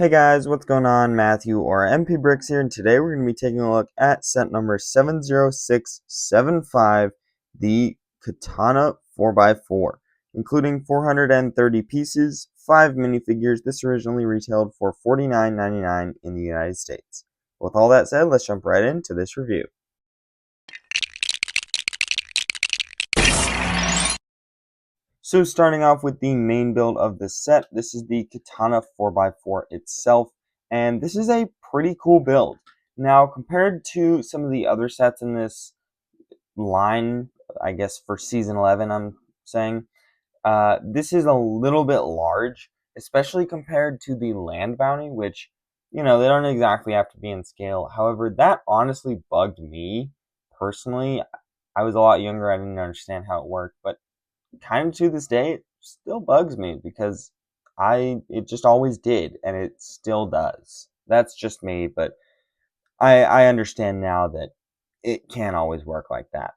Hey guys, what's going on? Matthew or MP Bricks here, and today we're going to be taking a look at set number 70675, the Katana 4x4, including 430 pieces, 5 minifigures. This originally retailed for $49.99 in the United States. With all that said, let's jump right into this review. So starting off with the main build of the set, this is the Katana 4x4 itself, and this is a pretty cool build. Now, compared to some of the other sets in this line, I guess for Season 11 I'm saying, this is a little bit large, especially compared to the Land Bounty, which, they don't exactly have to be in scale. However, that honestly bugged me, personally. I was a lot younger, I didn't understand how it worked, but kind of to this day, it still bugs me because it just always did, and it still does. That's just me, but I understand now that it can't always work like that.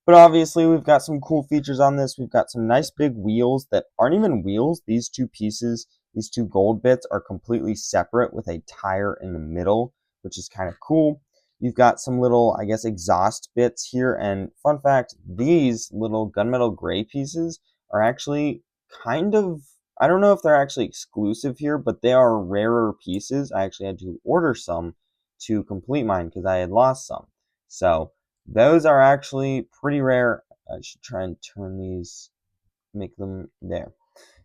But obviously, we've got some cool features on this. We've got some nice big wheels that aren't even wheels. These two pieces, these two gold bits, are completely separate with a tire in the middle, which is kind of cool. You've got some little, I guess, exhaust bits here. And fun fact, these little gunmetal gray pieces are actually kind of, I don't know if they're actually exclusive here, but they are rarer pieces. I actually had to order some to complete mine because I had lost some. So those are actually pretty rare. I should try and turn these, make them there.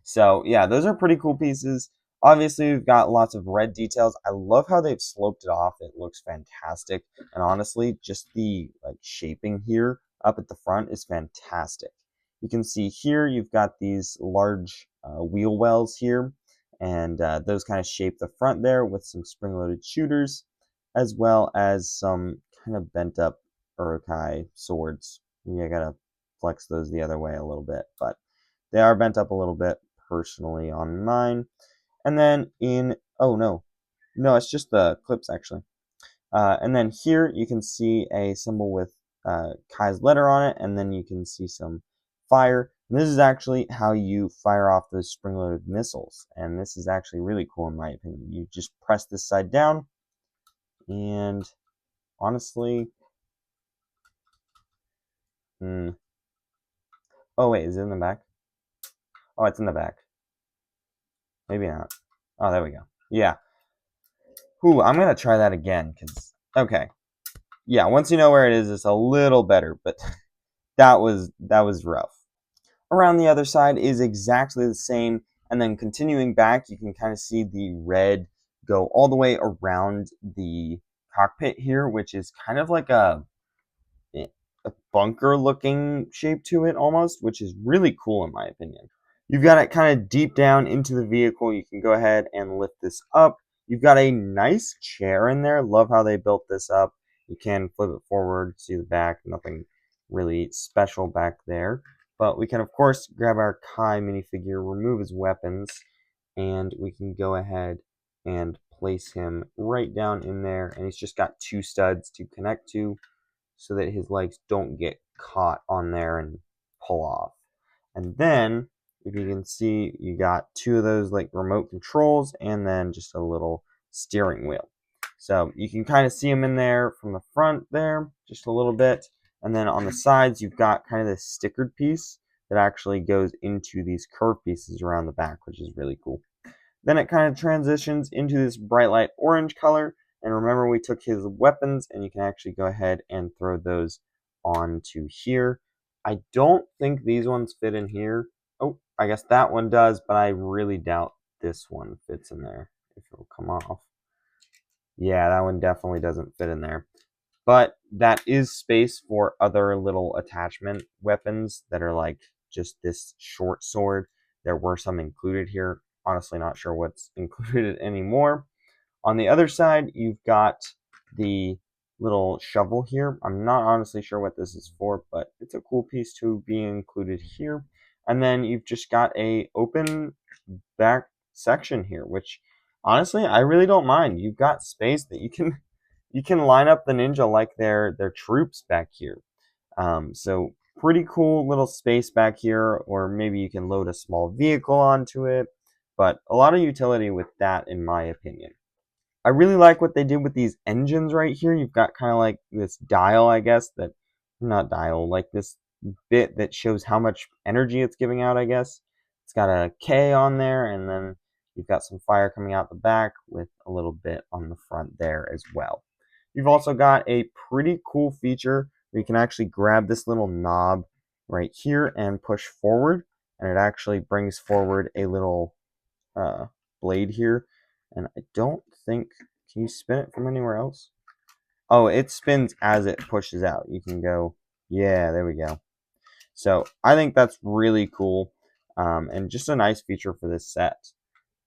So yeah, those are pretty cool pieces. Obviously, we've got lots of red details. I love how they've sloped it off. It looks fantastic. And honestly, just the shaping here up at the front is fantastic. You can see here you've got these large wheel wells here, and those kind of shape the front there with some spring-loaded shooters, as well as some kind of bent up Urukai swords. Maybe I gotta flex those the other way a little bit, but they are bent up a little bit personally on mine. And then oh no, it's just the clips actually. And then here you can see a symbol with Kai's letter on it, and then you can see some fire. And this is actually how you fire off those spring-loaded missiles, and this is actually really cool in my opinion. You just press this side down, and honestly, oh wait, is it in the back? Oh, it's in the back. Maybe not. Oh, there we go. Yeah. Ooh, I'm gonna try that again, because okay. Yeah, once you know where it is, it's a little better, but that was rough. Around the other side is exactly the same, and then continuing back, you can kind of see the red go all the way around the cockpit here, which is kind of like a bunker looking shape to it almost, which is really cool in my opinion. You've got it kind of deep down into the vehicle. You can go ahead and lift this up. You've got a nice chair in there. Love how they built this up. You can flip it forward, see the back. Nothing really special back there. But we can, of course, grab our Kai minifigure, remove his weapons, and we can go ahead and place him right down in there. And he's just got two studs to connect to so that his legs don't get caught on there and pull off. And then, if you can see, you got two of those like remote controls and then just a little steering wheel. So you can kind of see them in there from the front there, just a little bit. And then on the sides, you've got kind of this stickered piece that actually goes into these curved pieces around the back, which is really cool. Then it kind of transitions into this bright light orange color. And remember, we took his weapons, and you can actually go ahead and throw those onto here. I don't think these ones fit in here. Oh, I guess that one does, but I really doubt this one fits in there, if it'll come off. Yeah, that one definitely doesn't fit in there. But that is space for other little attachment weapons that are like just this short sword. There were some included here. Honestly, not sure what's included anymore. On the other side, you've got the little shovel here. I'm not honestly sure what this is for, but it's a cool piece to be included here. And then you've just got a open back section here, which honestly I really don't mind. You've got space that you can line up the ninja like their troops back here. So pretty cool little space back here, or maybe you can load a small vehicle onto it. but a lot of utility with that in my opinion. I really like what they did with these engines right here. You've got kind of like this dial, I guess, that, not dial, like this bit that shows how much energy it's giving out, I guess. It's got a K on there, and then you've got some fire coming out the back with a little bit on the front there as well. You've also got a pretty cool feature where you can actually grab this little knob right here and push forward, and it actually brings forward a little blade here. And I don't think, can you spin it from anywhere else? Oh, it spins as it pushes out. You can go, yeah, there we go. So I think that's really cool, and just a nice feature for this set.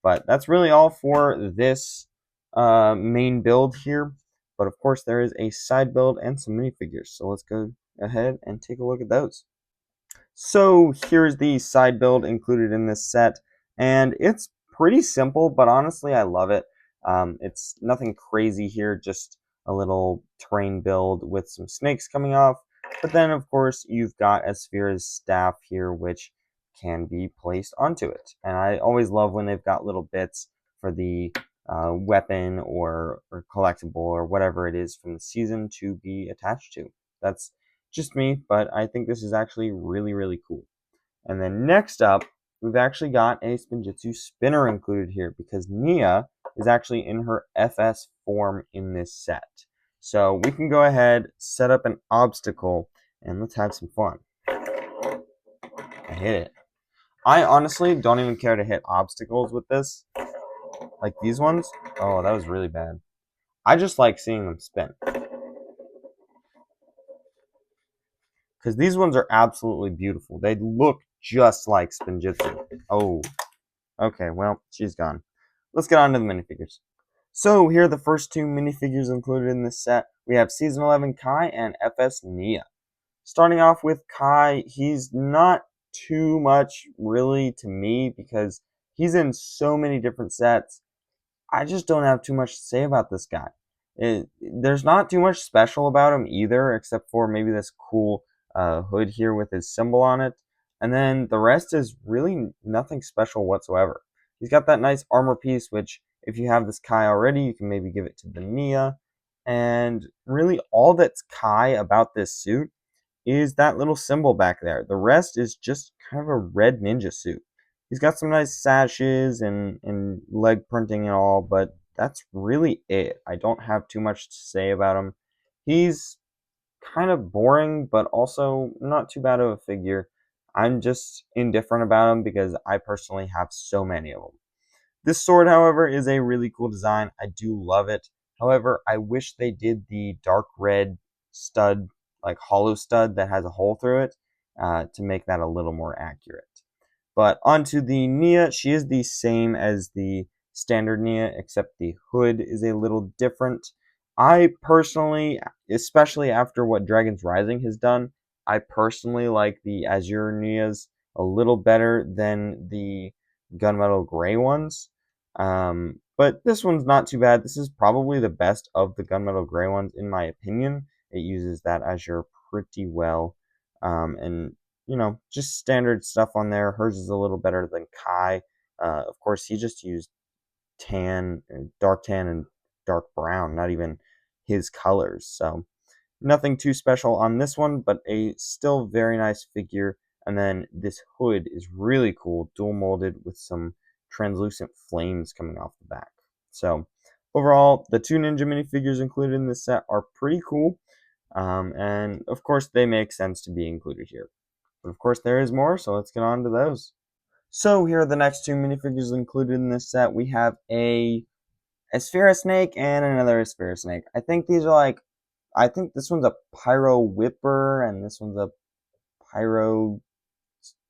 But that's really all for this main build here. But of course, there is a side build and some minifigures. So let's go ahead and take a look at those. So here's the side build included in this set, and it's pretty simple, but honestly, I love it. It's nothing crazy here, just a little terrain build with some snakes coming off. But then, of course, you've got Asphira's staff here, which can be placed onto it. And I always love when they've got little bits for the weapon or collectible or whatever it is from the season to be attached to. That's just me, but I think this is actually really, really cool. And then next up, we've actually got a Spinjitzu spinner included here because Nia is actually in her FS form in this set. So we can go ahead, set up an obstacle, and let's have some fun. I hit it. I honestly don't even care to hit obstacles with this. Like these ones. Oh, that was really bad. I just like seeing them spin. Because these ones are absolutely beautiful. They look just like Spinjitzu. Oh, okay, well, she's gone. Let's get on to the minifigures. So here are the first two minifigures included in this set. We have Season 11 Kai and FS Nia. Starting off with Kai, he's not too much really to me because he's in so many different sets. I just don't have too much to say about this guy. There's not too much special about him either, except for maybe this cool hood here with his symbol on it. And then the rest is really nothing special whatsoever. He's got that nice armor piece, which if you have this Kai already, you can maybe give it to the Nia. And really all that's Kai about this suit is that little symbol back there. The rest is just kind of a red ninja suit. He's got some nice sashes and leg printing and all, but that's really it. I don't have too much to say about him. He's kind of boring, but also not too bad of a figure. I'm just indifferent about him because I personally have so many of them. This sword, however, is a really cool design. I do love it. However, I wish they did the dark red stud, like hollow stud that has a hole through it, to make that a little more accurate. But onto the Nia, she is the same as the standard Nia, except the hood is a little different. I personally, especially after what Dragon's Rising has done, I personally like the Azure Nias a little better than the gunmetal gray ones. But this one's not too bad. This is probably the best of the gunmetal gray ones, in my opinion. It uses that Azure pretty well. And you know, just standard stuff on there. Hers is a little better than Kai. Of course, he just used tan, dark tan, and dark brown, not even his colors. So nothing too special on this one, but a still very nice figure. And then this hood is really cool, dual molded with some translucent flames coming off the back. So overall, the two ninja minifigures included in this set are pretty cool. And of course, they make sense to be included here. But of course, there is more, so let's get on to those. So here are the next two minifigures included in this set. We have a Asphira snake and another Asphira snake. I think these are like, I think this one's a Pyro Whipper and this one's a Pyro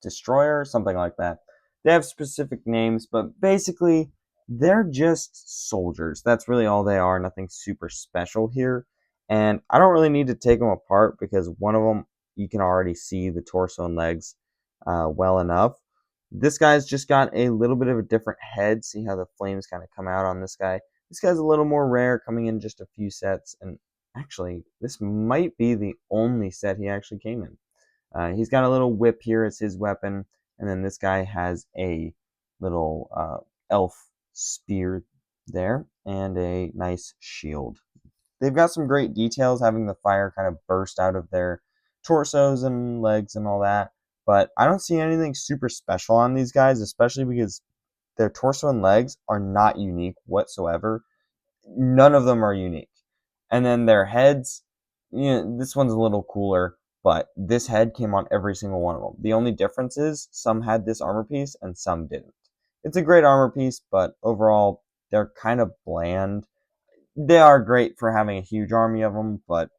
Destroyer, something like that. They have specific names, but basically they're just soldiers. That's really all they are. Nothing super special here. And I don't really need to take them apart because one of them, you can already see the torso and legs well enough. This guy's just got a little bit of a different head. See how the flames kind of come out on this guy. This guy's a little more rare, coming in just a few sets. And actually, this might be the only set he actually came in. He's got a little whip here as his weapon, and then this guy has a little elf spear there, and a nice shield. They've got some great details, having the fire kind of burst out of their torsos and legs and all that. But I don't see anything super special on these guys, especially because their torso and legs are not unique whatsoever. None of them are unique. And then their heads, this one's a little cooler, but this head came on every single one of them. The only difference is some had this armor piece and some didn't. It's a great armor piece, but overall, they're kind of bland. They are great for having a huge army of them, but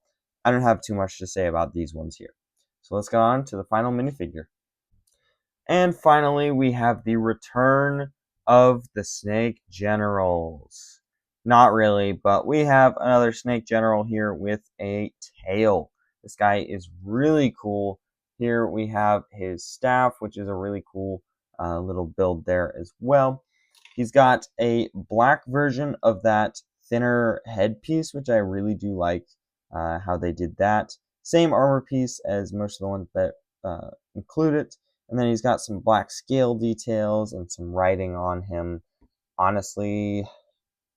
I don't have too much to say about these ones here. So let's go on to the final minifigure. And finally, we have the return of the Snake Generals. Not really, but we have another Snake General here with a tail. This guy is really cool. Here we have his staff, which is a really cool little build there as well. He's got a black version of that thinner headpiece, which I really do like how they did that. Same armor piece as most of the ones that include it. And then he's got some black scale details and some writing on him. Honestly,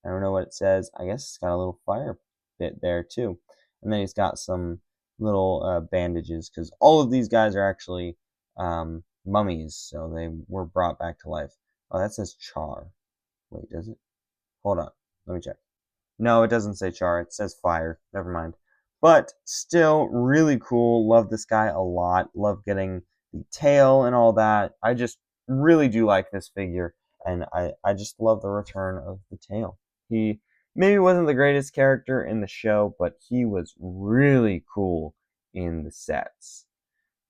I don't know what it says. I guess it's got a little fire bit there too. And then he's got some little bandages, because all of these guys are actually mummies, so they were brought back to life. Oh, that says char. Wait, does it? Hold on. Let me check. No, it doesn't say char. It says fire. Never mind. But still, really cool. Love this guy a lot. Love getting the tail and all that. I just really do like this figure, and I just love the return of the tail. He maybe wasn't the greatest character in the show, but he was really cool in the sets.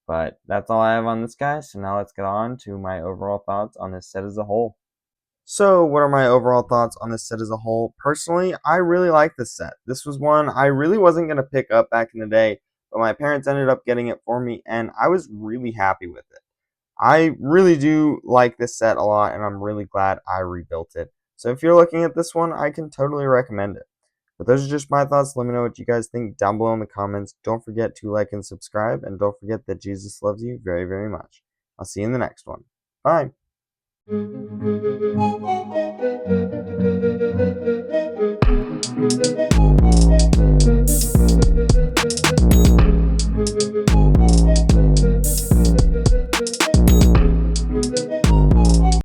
But that's all I have on this guy, so now let's get on to my overall thoughts on this set as a whole. So, what are my overall thoughts on this set as a whole? Personally, I really like this set. This was one I really wasn't going to pick up back in the day, but my parents ended up getting it for me, and I was really happy with it. I really do like this set a lot, and I'm really glad I rebuilt it. So if you're looking at this one, I can totally recommend it. But those are just my thoughts. Let me know what you guys think down below in the comments. Don't forget to like and subscribe, and don't forget that Jesus loves you very, very much. I'll see you in the next one. Bye.